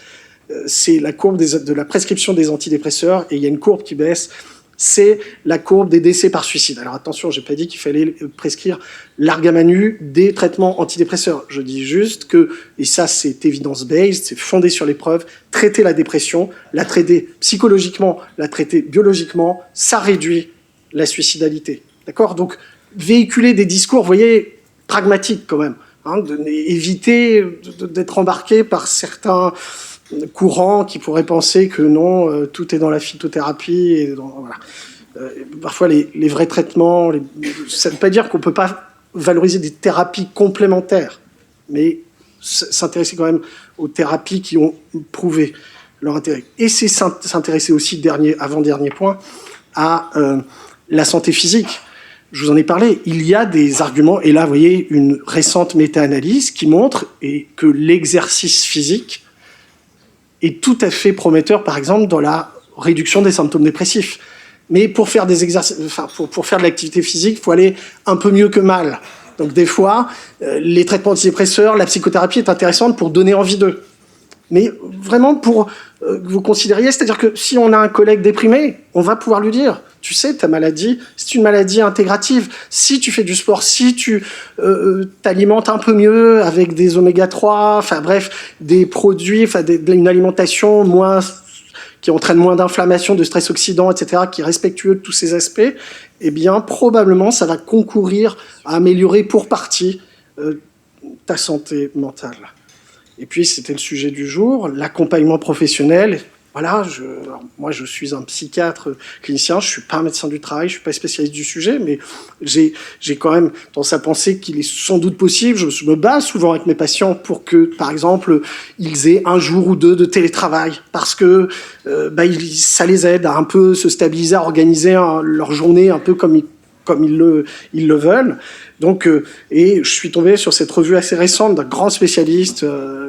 C'est la courbe de la prescription des antidépresseurs, et il y a une courbe qui baisse. C'est la courbe des décès par suicide. Alors attention, j'ai pas dit qu'il fallait prescrire largue à manu des traitements antidépresseurs. Je dis juste que, et ça c'est evidence-based, c'est fondé sur les preuves, traiter la dépression, la traiter psychologiquement, la traiter biologiquement, ça réduit la suicidalité. D'accord ? Donc, véhiculer des discours, vous voyez, pragmatiques quand même. Éviter d'être embarqué par certains courants qui pourraient penser que non, tout est dans la phytothérapie. Et voilà. Parfois, les vrais traitements, ça ne veut pas dire qu'on ne peut pas valoriser des thérapies complémentaires, mais s'intéresser quand même aux thérapies qui ont prouvé leur intérêt. Et c'est s'intéresser aussi, avant-dernier point, à la santé physique. Je vous en ai parlé, il y a des arguments, et là, vous voyez, une récente méta-analyse qui montre que l'exercice physique est tout à fait prometteur, par exemple, dans la réduction des symptômes dépressifs. Mais pour faire des exercices, pour faire de l'activité physique, il faut aller un peu mieux que mal. Donc des fois, les traitements antidépresseurs, la psychothérapie est intéressante pour donner envie d'eux. Mais vraiment pour que vous considériez, c'est-à-dire que si on a un collègue déprimé, on va pouvoir lui dire, tu sais, ta maladie, c'est une maladie intégrative. Si tu fais du sport, si tu t'alimentes un peu mieux avec des oméga-3, enfin bref, des produits, une alimentation qui entraîne moins d'inflammation, de stress oxydant, etc., qui est respectueux de tous ces aspects, eh bien, probablement, ça va concourir à améliorer pour partie ta santé mentale. Et puis, c'était le sujet du jour, l'accompagnement professionnel. Voilà, moi, je suis un psychiatre clinicien, je ne suis pas un médecin du travail, je ne suis pas spécialiste du sujet, mais j'ai quand même tendance à penser qu'il est sans doute possible, je me bats souvent avec mes patients pour que, par exemple, ils aient un jour ou deux de télétravail, parce que ça les aide à un peu se stabiliser, à organiser leur journée un peu comme ils le veulent. Donc, et je suis tombé sur cette revue assez récente d'un grand spécialiste,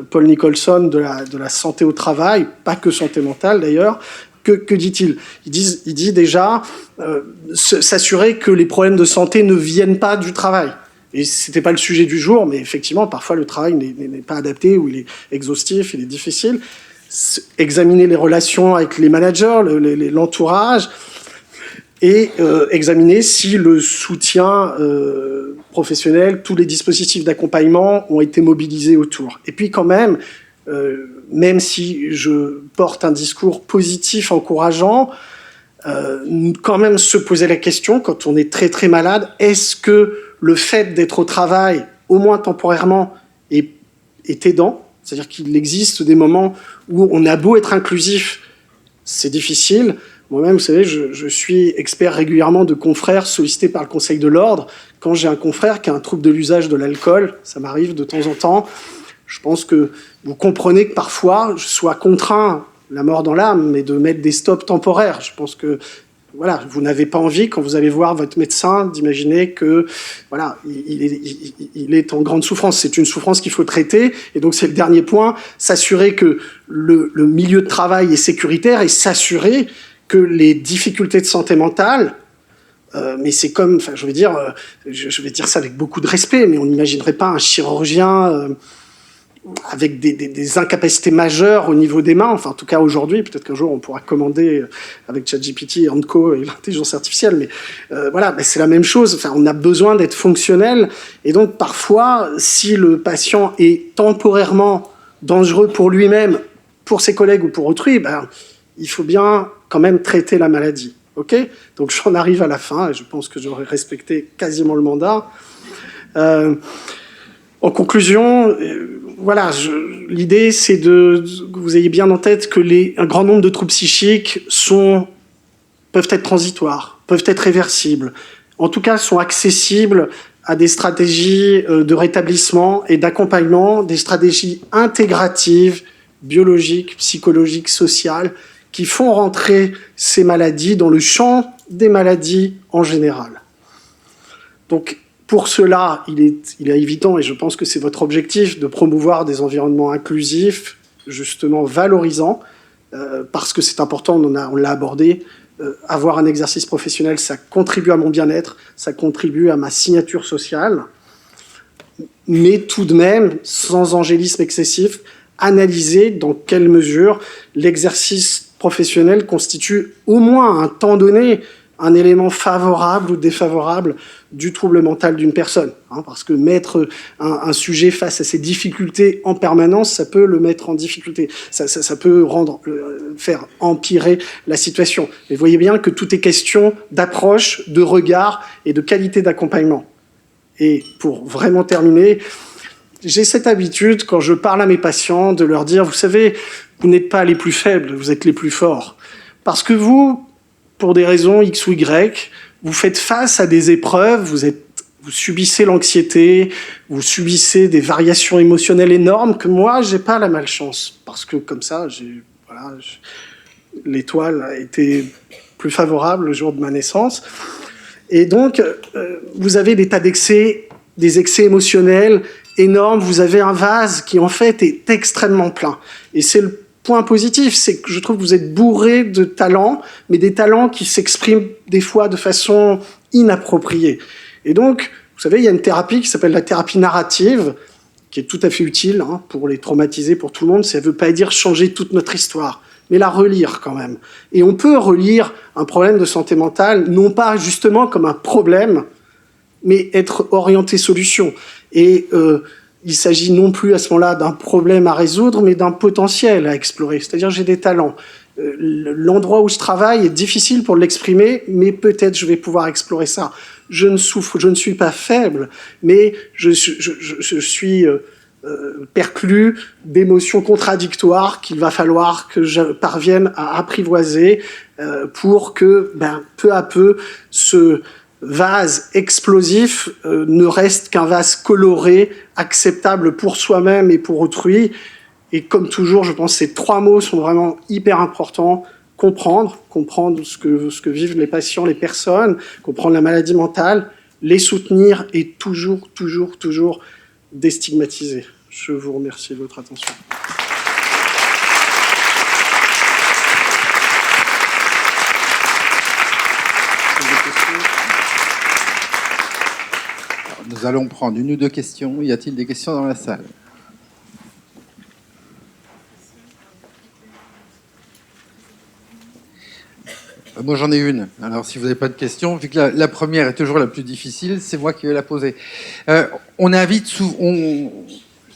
Paul Nicholson, de la santé au travail, pas que santé mentale d'ailleurs. Que dit-il ? Il dit déjà s'assurer que les problèmes de santé ne viennent pas du travail. Et c'était pas le sujet du jour, mais effectivement, parfois le travail n'est pas adapté, ou il est exhaustif, il est difficile. Examiner les relations avec les managers, l'entourage, et examiner si le soutien professionnel, tous les dispositifs d'accompagnement ont été mobilisés autour. Et puis quand même si je porte un discours positif, encourageant, quand même se poser la question, quand on est très très malade, est-ce que le fait d'être au travail, au moins temporairement, est aidant ? C'est-à-dire qu'il existe des moments où on a beau être inclusif, c'est difficile. Moi-même, vous savez, je suis expert régulièrement de confrères sollicités par le Conseil de l'Ordre. Quand j'ai un confrère qui a un trouble de l'usage de l'alcool, ça m'arrive de temps en temps, je pense que vous comprenez que parfois, je sois contraint la mort dans l'âme, mais de mettre des stops temporaires. Je pense que voilà, vous n'avez pas envie, quand vous allez voir votre médecin, d'imaginer que voilà, il est en grande souffrance. C'est une souffrance qu'il faut traiter. Et donc, c'est le dernier point, s'assurer que le milieu de travail est sécuritaire et s'assurer que les difficultés de santé mentale, mais c'est comme, enfin, je vais dire ça avec beaucoup de respect, mais on n'imaginerait pas un chirurgien avec des incapacités majeures au niveau des mains, enfin en tout cas aujourd'hui, peut-être qu'un jour on pourra commander avec ChatGPT et Co et l'intelligence artificielle, mais voilà, c'est la même chose, enfin, on a besoin d'être fonctionnel, et donc parfois, si le patient est temporairement dangereux pour lui-même, pour ses collègues ou pour autrui, il faut bien quand même traiter la maladie, ok ? Donc j'en arrive à la fin, et je pense que j'aurais respecté quasiment le mandat. En conclusion, voilà, l'idée c'est que vous ayez bien en tête que un grand nombre de troubles psychiques peuvent être transitoires, peuvent être réversibles, en tout cas sont accessibles à des stratégies de rétablissement et d'accompagnement, des stratégies intégratives, biologiques, psychologiques, sociales, qui font rentrer ces maladies dans le champ des maladies en général. Donc, pour cela, il est évident, et je pense que c'est votre objectif, de promouvoir des environnements inclusifs, justement valorisants, parce que c'est important, on l'a abordé, avoir un exercice professionnel, ça contribue à mon bien-être, ça contribue à ma signature sociale, mais tout de même, sans angélisme excessif, analyser dans quelle mesure l'exercice professionnel constitue au moins à un temps donné un élément favorable ou défavorable du trouble mental d'une personne. Parce que mettre un sujet face à ses difficultés en permanence, ça peut le mettre en difficulté. Ça peut faire empirer la situation. Mais voyez bien que tout est question d'approche, de regard et de qualité d'accompagnement. Et pour vraiment terminer, j'ai cette habitude, quand je parle à mes patients, de leur dire, vous savez, vous n'êtes pas les plus faibles, vous êtes les plus forts. Parce que vous, pour des raisons X ou Y, vous faites face à des épreuves, vous subissez l'anxiété, vous subissez des variations émotionnelles énormes que moi, j'ai pas la malchance. Parce que comme ça, l'étoile a été plus favorable le jour de ma naissance. Et donc, vous avez des tas d'excès, des excès émotionnels énormes. Vous avez un vase qui, en fait, est extrêmement plein. Et c'est le point positif, c'est que je trouve que vous êtes bourré de talents, mais des talents qui s'expriment des fois de façon inappropriée. Et donc, vous savez, il y a une thérapie qui s'appelle la thérapie narrative, qui est tout à fait utile pour les traumatisés, pour tout le monde. Ça ne veut pas dire changer toute notre histoire, mais la relire quand même. Et on peut relire un problème de santé mentale, non pas justement comme un problème, mais être orienté solution. Et il s'agit non plus à ce moment-là d'un problème à résoudre, mais d'un potentiel à explorer. C'est-à-dire, j'ai des talents. L'endroit où je travaille est difficile pour l'exprimer, mais peut-être je vais pouvoir explorer ça. Je ne suis pas faible, mais je suis perclus d'émotions contradictoires qu'il va falloir que je parvienne à apprivoiser pour que, peu à peu, ce vase explosif ne reste qu'un vase coloré, acceptable pour soi-même et pour autrui. Et comme toujours, je pense que ces trois mots sont vraiment hyper importants. Comprendre ce que vivent les patients, les personnes, comprendre la maladie mentale, les soutenir et toujours déstigmatiser. Je vous remercie de votre attention. Nous allons prendre une ou deux questions. Y a-t-il des questions dans la salle ? Moi, j'en ai une. Alors, si vous n'avez pas de questions, vu que la première est toujours la plus difficile, c'est moi qui vais la poser. On invite souvent...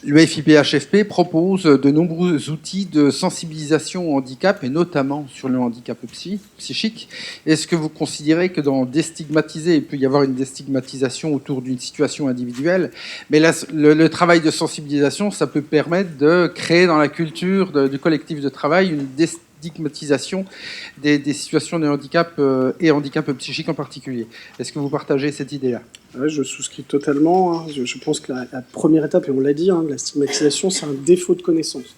L'UEFIPHFP propose de nombreux outils de sensibilisation au handicap, et notamment sur le handicap psychique. Est-ce que vous considérez que dans déstigmatiser, il peut y avoir une déstigmatisation autour d'une situation individuelle, mais là, le travail de sensibilisation, ça peut permettre de créer dans la culture du collectif de travail une déstigmatisation des situations de handicap et handicap psychique en particulier. Est-ce que vous partagez cette idée-là ? Ouais, je souscris totalement. Je pense que la première étape, et on l'a dit, la stigmatisation, c'est un défaut de connaissance.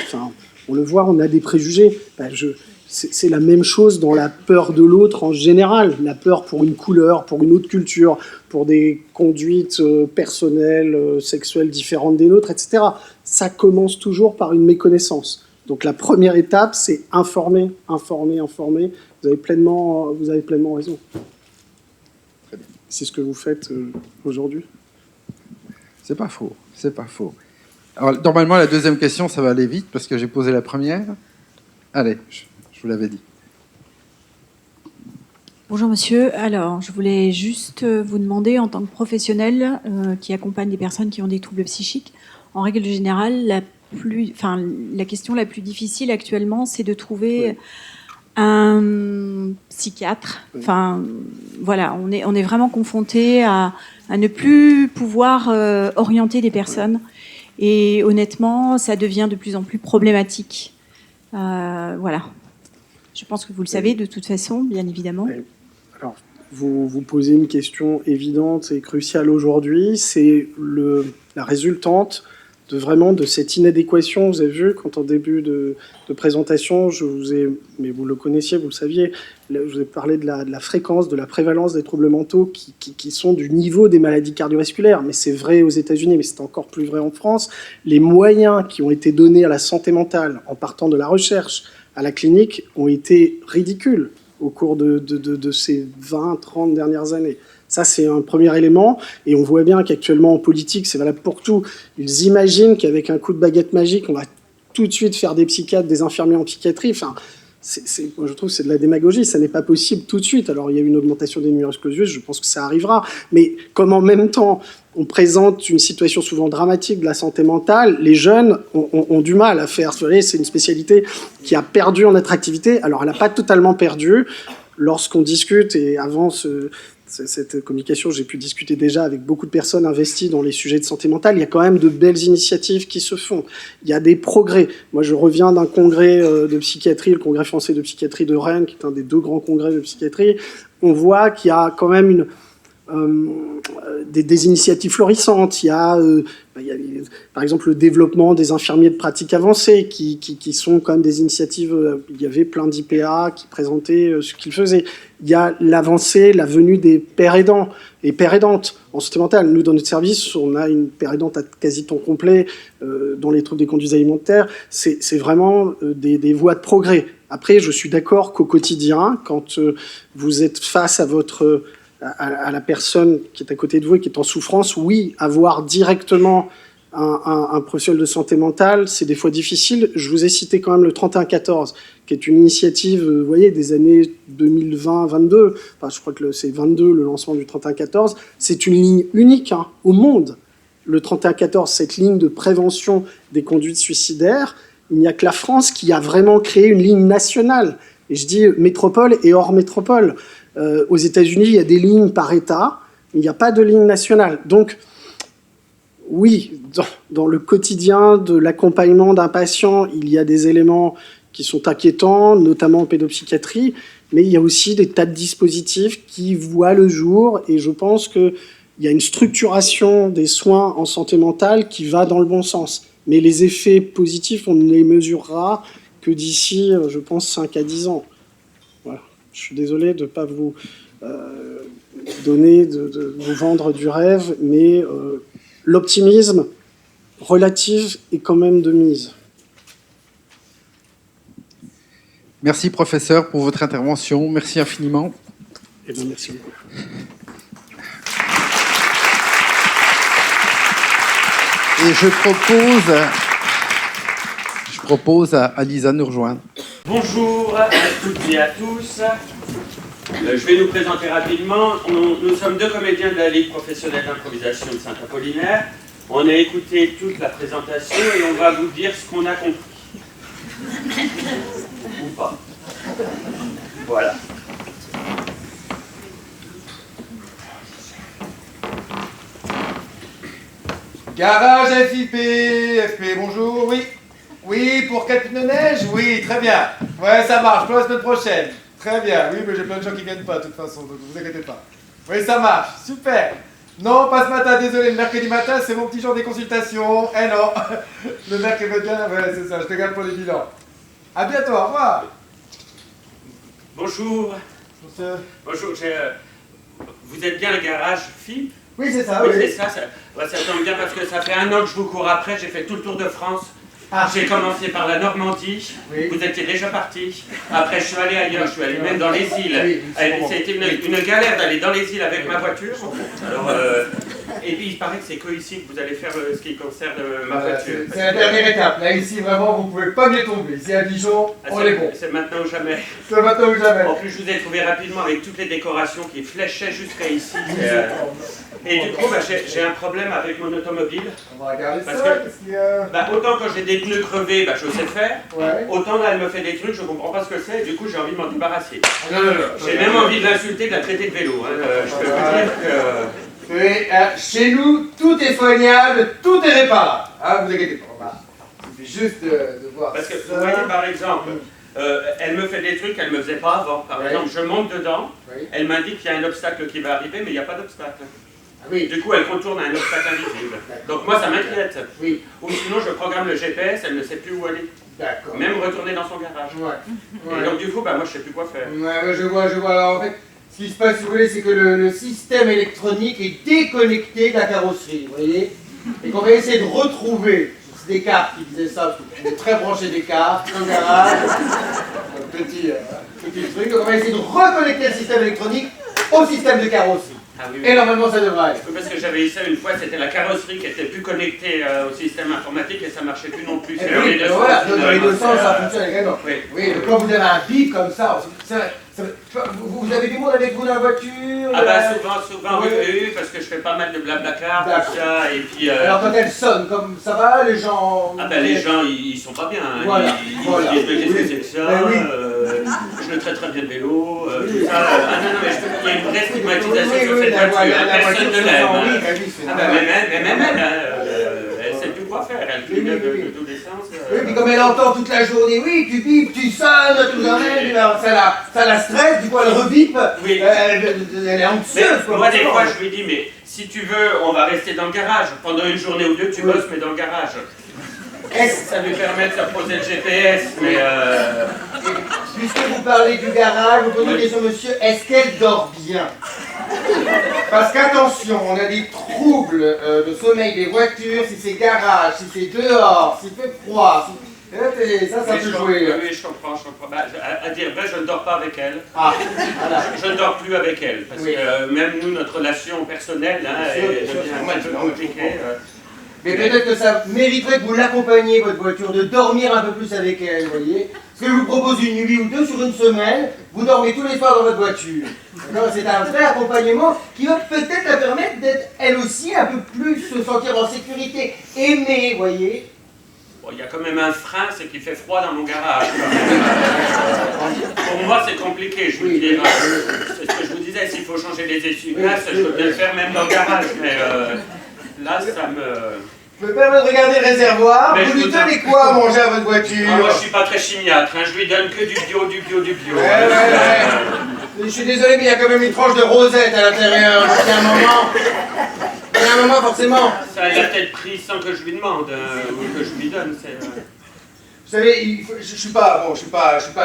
Enfin, On le voit, on a des préjugés. C'est la même chose dans la peur de l'autre en général. La peur pour une couleur, pour une autre culture, pour des conduites personnelles, sexuelles différentes des nôtres, etc. Ça commence toujours par une méconnaissance. Donc la première étape, c'est informer, informer, informer. Vous avez pleinement raison. C'est ce que vous faites aujourd'hui. C'est pas faux, c'est pas faux. Alors, normalement, la deuxième question, ça va aller vite parce que j'ai posé la première. Allez, je vous l'avais dit. Bonjour monsieur, alors je voulais juste vous demander en tant que professionnel qui accompagne des personnes qui ont des troubles psychiques, en règle générale, la question la plus difficile actuellement, c'est de trouver un psychiatre. Enfin, voilà, on est vraiment confronté à ne plus pouvoir orienter des personnes. Et honnêtement, ça devient de plus en plus problématique. Voilà. Je pense que vous le savez de toute façon, bien évidemment. Alors, vous posez une question évidente et cruciale aujourd'hui. C'est la résultante de cette inadéquation. Vous avez vu, quand en début de présentation, mais vous le connaissiez, vous le saviez, je vous ai parlé de la fréquence, de la prévalence des troubles mentaux qui sont du niveau des maladies cardiovasculaires. Mais c'est vrai aux États-Unis, mais c'est encore plus vrai en France. Les moyens qui ont été donnés à la santé mentale en partant de la recherche à la clinique ont été ridicules au cours de ces 20, 30 dernières années. Ça, c'est un premier élément. Et on voit bien qu'actuellement, en politique, c'est valable pour tout. Ils imaginent qu'avec un coup de baguette magique, on va tout de suite faire des psychiatres, des infirmiers en psychiatrie. Enfin, moi, je trouve que c'est de la démagogie. Ça n'est pas possible tout de suite. Alors, il y a eu une augmentation des numerus clausus. Je pense que ça arrivera. Mais comme en même temps, on présente une situation souvent dramatique de la santé mentale, les jeunes ont du mal à faire. Vous voyez, c'est une spécialité qui a perdu en attractivité. Alors, elle n'a pas totalement perdu. Lorsqu'on discute, et avant cette communication, j'ai pu discuter déjà avec beaucoup de personnes investies dans les sujets de santé mentale. Il y a quand même de belles initiatives qui se font. Il y a des progrès. Moi, je reviens d'un congrès de psychiatrie, le congrès français de psychiatrie de Rennes, qui est un des 2 grands congrès de psychiatrie. On voit qu'il y a quand même des initiatives florissantes. Il y a par exemple le développement des infirmiers de pratique avancée qui sont quand même des initiatives. Il y avait plein d'IPA qui présentaient ce qu'ils faisaient. Il y a l'avancée, la venue des pères aidants et pères aidantes en santé mentale. Nous, dans notre service, on a une père aidante à quasi temps complet dans les troubles des conduites alimentaires. C'est vraiment des voies de progrès. Après, je suis d'accord qu'au quotidien, quand vous êtes face à la personne qui est à côté de vous et qui est en souffrance, oui, avoir directement un professionnel de santé mentale, c'est des fois difficile. Je vous ai cité quand même le 3114, qui est une initiative, vous voyez, des années 2020-22. Enfin, je crois que c'est 22, le lancement du 3114. C'est une ligne unique au monde. Le 3114, cette ligne de prévention des conduites suicidaires, il n'y a que la France qui a vraiment créé une ligne nationale. Et je dis métropole et hors métropole. Aux États-Unis, il y a des lignes par État, mais il n'y a pas de ligne nationale. Donc, oui, dans le quotidien de l'accompagnement d'un patient, il y a des éléments qui sont inquiétants, notamment en pédopsychiatrie, mais il y a aussi des tas de dispositifs qui voient le jour, et je pense qu'il y a une structuration des soins en santé mentale qui va dans le bon sens. Mais les effets positifs, on ne les mesurera que d'ici, je pense, 5 à 10 ans. Voilà. Je suis désolé de ne pas vous donner, de vous vendre du rêve, mais l'optimisme relatif est quand même de mise. Merci, professeur, pour votre intervention. Merci infiniment. Eh bien, merci beaucoup. Et je propose à Lisa de nous rejoindre. Bonjour à toutes et à tous. Je vais nous présenter rapidement. Nous sommes 2 comédiens de la Ligue professionnelle d'improvisation de Saint-Apollinaire. On a écouté toute la présentation et on va vous dire ce qu'on a compris. Ou pas. Voilà. Garage FIP, FP, bonjour, oui. Oui, pour 4 pneus de neige, oui, très bien. Ouais, ça marche, pour la semaine prochaine. Très bien, oui, mais j'ai plein de gens qui ne viennent pas, de toute façon, donc ne vous inquiétez pas. Oui, ça marche, super. Non, pas ce matin, désolé, le mercredi matin, c'est mon petit jour des consultations. Eh non, le mercredi matin, ouais, c'est ça, je te garde pour les bilans. À bientôt, au revoir. Bonjour. Monsieur. Bonjour, vous êtes bien le garage FIP? Oui, c'est ça, Oui, oui. c'est ça, ça tombe bien parce que ça fait 1 an que je vous cours après, j'ai fait tout le tour de France. Ah. J'ai commencé par la Normandie, Oui. vous étiez déjà parti. Après, je suis allé ailleurs, je suis allé même dans les îles. Oui, Ça a été une galère d'aller dans les îles avec ma voiture. Alors, et puis, il paraît que c'est qu'ici que vous allez faire ce qui concerne ma voiture. C'est la dernière étape. Là, ici, vraiment, vous pouvez pas mieux tomber. Ici, à Dijon, on est bon. C'est maintenant ou jamais. C'est maintenant ou jamais. En plus, je vous ai trouvé rapidement avec toutes les décorations qui fléchaient jusqu'à ici. Et du coup, j'ai un problème avec mon automobile. On va regarder Parce ça. que- Qu'est-ce qu'il y a? Autant quand j'ai des pneus crevés, je sais faire. Ouais. Autant là, elle me fait des trucs, je comprends pas ce que c'est, et du coup, j'ai envie de m'en débarrasser. Non, non, non. J'ai même envie de l'insulter, de la traiter de vélo. Hein. Je peux vous dire que... Oui, chez nous, tout est soignable, tout est réparable. Ah, vous inquiétez pas. Bah, il suffit juste de voir. Parce que, ça. vous voyez, par exemple, elle me fait des trucs qu'elle ne me faisait pas avant. Par Oui. exemple, je monte dedans, Oui. elle m'indique qu'il y a un obstacle qui va arriver, mais il n'y a pas d'obstacle. Ah oui. Du coup, elle contourne un obstacle invisible. Donc moi, ça m'inquiète. Oui. Ou sinon, je programme le GPS, elle ne sait plus où aller. D'accord. Même retourner dans son garage. Ouais. Et donc, du coup, moi, je sais plus quoi faire. Ouais, je vois. Alors, en fait, ce qui se passe, si vous voulez, c'est que le système électronique est déconnecté de la carrosserie, vous voyez? Et qu'on va essayer de retrouver. C'est Descartes qui disait ça, parce qu'on est très branché Descartes, dans le garage. Un petit truc. Donc, on va essayer de reconnecter le système électronique au système de carrosserie. Ah oui, Et normalement, ça devrait aller. Oui, parce que j'avais eu ça une fois, c'était la carrosserie qui était plus connectée au système informatique et ça marchait plus non plus. Et C'est oui, les deux sens, voilà, dans les deux finalement, sens, c'est, ça fonctionne également. Oui. Oui, donc quand vous avez un bip comme ça, vous avez du monde avec vous dans la voiture? Ah souvent, Oui. oui, parce que je fais pas mal de blablacar, D'accord. tout ça, et puis... Alors quand elle sonne, comme ça va, les gens... les gens, ils sont pas bien, hein. Voilà, Ils voilà. se disent, mais qu'est-ce que Oui. c'est que ça Ben oui. Je le traite très bien de vélo, Oui. tout ça. Ah non, mais il y a une vraie stigmatisation Oui, sur oui, cette la voiture, voiture personne ne se l'aime. sent, Hein. oui, ben oui, c'est Ah normal. même elle, elle sait plus quoi faire, elle cligne Oui, de oui. tous les sens. Oui, puis comme elle entend toute la journée, oui, tu bipes, tu sonnes, tout ça, ça la stresse, du coup elle rebipe, Oui. elle est anxieuse. Mais quoi, moi, des forcément. fois, je lui dis, mais si tu veux, on va rester dans le garage. Pendant une journée ou deux, tu Oui. bosses, mais dans le garage. Est-ce- Ça lui permet de se poser le GPS, mais Puisque vous parlez du garage, vous posez une question, monsieur, est-ce qu'elle dort bien? Parce qu'attention, on a des troubles de sommeil des voitures, si c'est garage, si c'est dehors, s'il fait froid, ça oui, peut jouer. Oui, je comprends. À dire vrai, je ne dors pas avec elle. Ah, voilà. Je ne dors plus avec elle, parce Oui. que même nous, notre relation personnelle Bien est sûr, devient un normal, peu normal, compliquée. Mais peut-être que ça mériterait que vous l'accompagniez, votre voiture, de dormir un peu plus avec elle, vous voyez. Parce que je vous propose une nuit ou deux sur une semaine, vous dormez tous les soirs dans votre voiture. D'accord. C'est un vrai accompagnement qui va peut-être la permettre d'être, elle aussi, un peu plus se sentir en sécurité, aimée, vous voyez. Bon, il y a quand même un frein, c'est qu'il fait froid dans mon garage. Quand même. Pour moi, c'est compliqué, je vous Oui. dis. C'est ce que je vous disais, s'il faut changer les essuie-glaces, Oui. je peux bien le faire même dans le garage, mais là, ça me... Je me permets de regarder le réservoir. Mais Vous je lui vous donnez quoi à manger à votre voiture? Ah, moi, je suis pas très chimiâtre, hein. Je lui donne que du bio. Ouais. Je suis désolé, mais il y a quand même une tranche de rosette à l'intérieur. Donc il y a un moment, forcément. Ça, elle a peut-être pris sans que je lui demande, ou que je lui donne. Vous savez, je suis pas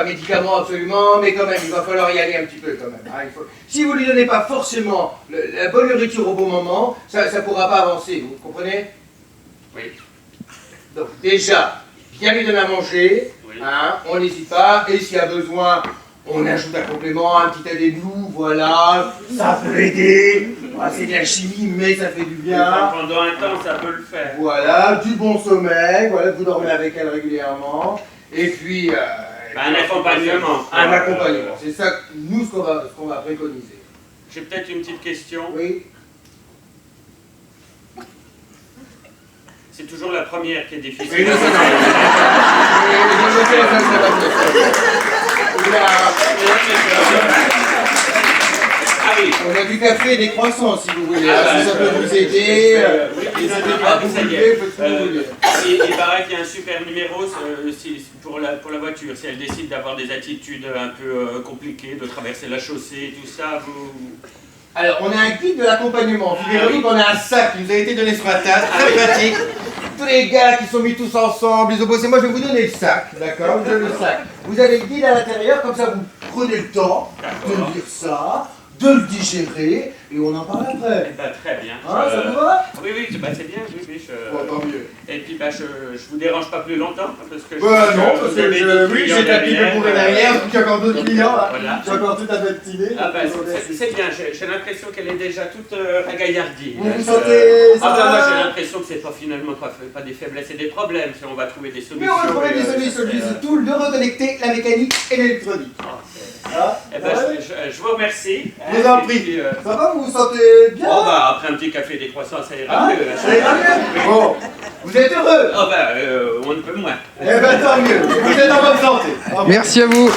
médicament absolument, mais quand même, il va falloir y aller un petit peu quand même. Hein, si vous lui donnez pas forcément la bonne nourriture au bon moment, ça pourra pas avancer, vous comprenez? Oui. Donc déjà, bien lui donner à manger, Oui. hein, on n'hésite pas, et s'il y a besoin, on ajoute un complément, un petit aidez-nous, voilà, ça peut aider. Voilà, c'est de la chimie, mais ça fait du bien. Pendant un temps, ça peut le faire. Voilà, du bon sommeil, voilà, vous dormez avec elle régulièrement, et puis... Un accompagnement. Un accompagnement, c'est ça, nous, ce qu'on va préconiser. J'ai peut-être une petite question. Oui. C'est toujours la première qui est difficile. Oui, non, c'est normal. Ah oui. On a du café et des croissants, si vous voulez. Ah, Si ça peut vous aider. Oui, n'hésitez non, pas à ça vous y est. bouger, faites ce que vous voulez. Il paraît qu'il y a un super numéro pour la voiture. Si elle décide d'avoir des attitudes un peu compliquées, de traverser la chaussée, tout ça, vous... Alors, on a un guide de l'accompagnement. Figurez-vous qu'on a un sac qui nous a été donné ce matin, très pratique. Tous les gars qui sont mis tous ensemble, ils ont bossé. Moi, je vais vous donner le sac, d'accord? Vous avez le sac. Vous avez le guide à l'intérieur, comme ça, vous prenez le temps de lire ça, de le digérer, et on en parle après. Eh ben, très bien. Hein, ça vous va? Oui, oui, bah, c'est bien, oui, oui. Bon, tant mieux. Et puis, bah, je vous dérange pas plus longtemps, parce que Non, parce que oui, j'ai un petit peu bourré derrière, donc il y a encore d'autres clients, là. Voilà. J'ai encore tout à fait dîner. Ah bah, c'est bien, j'ai l'impression qu'elle est déjà toute ragaillardie. Vous vous sentez ça Ah bah, va? moi j'ai l'impression que c'est pas finalement pas des faiblesses et des problèmes, si on va trouver des solutions. Mais on va trouver des solutions, c'est tout, de reconnecter la mécanique et l'électronique. Hein? Eh ben, je vous remercie. Je vous en Et prie. puis, Ça va, vous vous sentez bien? oh bah, après un petit café des croissants, ça ira Hein? mieux. Ça ira mieux? Bon, vous êtes heureux? Ah bah, on ne peut moins. Eh ben tant mieux, vous êtes en bonne santé. Merci à vous.